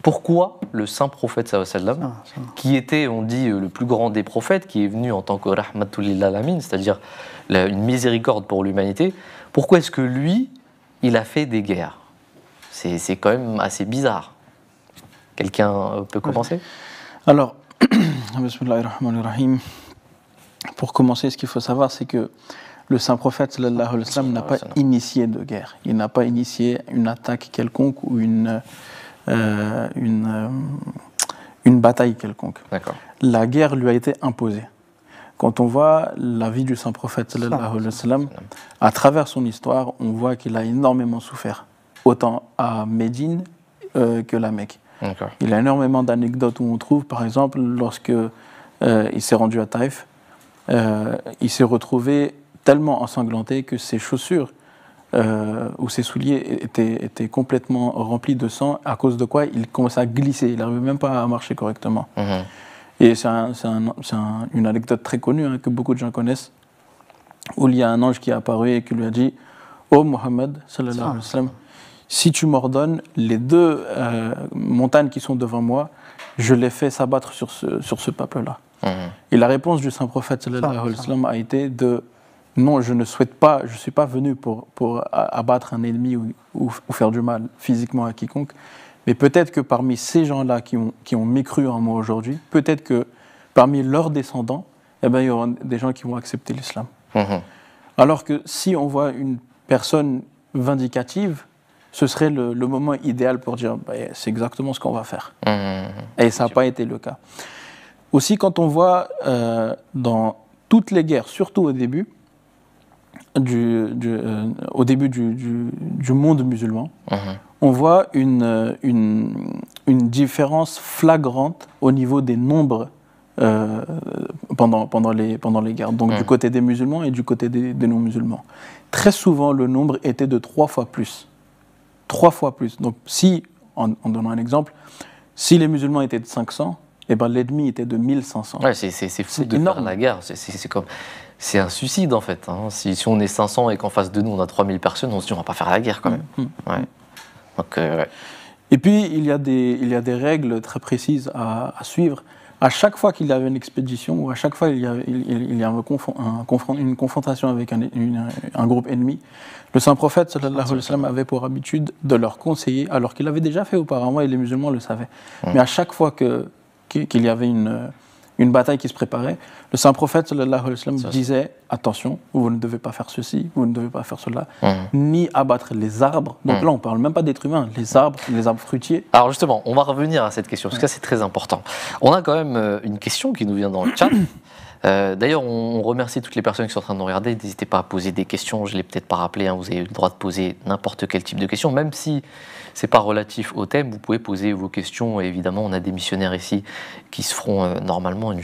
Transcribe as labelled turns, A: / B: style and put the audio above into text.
A: Pourquoi le saint prophète sallam, qui était, on dit, le plus grand des prophètes, qui est venu en tant que rahmatul lil alamin, c'est-à-dire une miséricorde pour l'humanité, pourquoi est-ce que lui, il a fait des guerres? C'est quand même assez bizarre. Quelqu'un peut commencer?
B: Alors, bismillahirrahmanirrahim. Pour commencer, ce qu'il faut savoir, c'est que le saint prophète sallallahu alayhi wa sallam n'a pas initié de guerre. Il n'a pas initié une attaque quelconque ou une bataille quelconque. La guerre lui a été imposée. Quand on voit la vie du saint prophète sallallahu alayhi wa sallam, à travers son histoire, on voit qu'il a énormément souffert, autant à Médine que la Mecque. Il y a énormément d'anecdotes où on trouve, par exemple, lorsque il s'est rendu à Taïf, il s'est retrouvé tellement ensanglanté que ses chaussures ou ses souliers étaient complètement remplis de sang, à cause de quoi il commençait à glisser, il n'arrivait même pas à marcher correctement. Et c'est une anecdote très connue, hein, que beaucoup de gens connaissent, où il y a un ange qui est apparu et qui lui a dit « Ô Mohammed, sallallahu alayhi wa sallam, si tu m'ordonnes, les deux montagnes qui sont devant moi, je les fais s'abattre sur ce peuple-là. » Et la réponse du saint prophète sallallahu alayhi wa sallam a été de « Non, je ne souhaite pas, je ne suis pas venu pour abattre un ennemi ou faire du mal physiquement à quiconque, mais peut-être que parmi ces gens-là qui ont mécru en moi aujourd'hui, peut-être que parmi leurs descendants, eh ben, il y aura des gens qui vont accepter l'islam. » Alors que si on voit une personne vindicative, ce serait le moment idéal pour dire bah, c'est exactement ce qu'on va faire. Et ça n'a pas été le cas. Aussi, quand on voit dans toutes les guerres, surtout au début du monde musulman, on voit une différence flagrante au niveau des nombres pendant les guerres, donc du côté des musulmans et du côté des non-musulmans. Très souvent, le nombre était de 3 fois plus. 3 fois plus. Donc, si, en donnant un exemple, si les musulmans étaient de 500, eh ben, l'ennemi était de 1500.
A: Ouais, c'est fou de faire la guerre. C'est un suicide, en fait. Hein. Si on est 500 et qu'en face de nous, on a 3000 personnes, on se dit, on va pas faire la guerre, quand même. Ouais. Donc, ouais.
B: Et puis, il y a des règles très précises à suivre. À chaque fois qu'il y avait une expédition, ou à chaque fois il y a une confrontation avec un groupe ennemi, le saint prophète sallallahu alayhi wa sallam avait pour habitude de leur conseiller, alors qu'il l'avait déjà fait auparavant et les musulmans le savaient. Mais à chaque fois qu'il y avait une bataille qui se préparait, le saint prophète sallallahu alayhi wa sallam disait attention, vous ne devez pas faire ceci, vous ne devez pas faire cela, ni abattre les arbres. Donc là, on ne parle même pas d'êtres humains, les arbres fruitiers.
A: Alors justement, on va revenir à cette question, parce que ça c'est très important. On a quand même une question qui nous vient dans le chat. D'ailleurs, on remercie toutes les personnes qui sont en train de nous regarder. N'hésitez pas à poser des questions. Je ne l'ai peut-être pas rappelé. Hein, vous avez le droit de poser n'importe quel type de questions, même si ce n'est pas relatif au thème. Vous pouvez poser vos questions. Et évidemment, on a des missionnaires ici qui se feront normalement une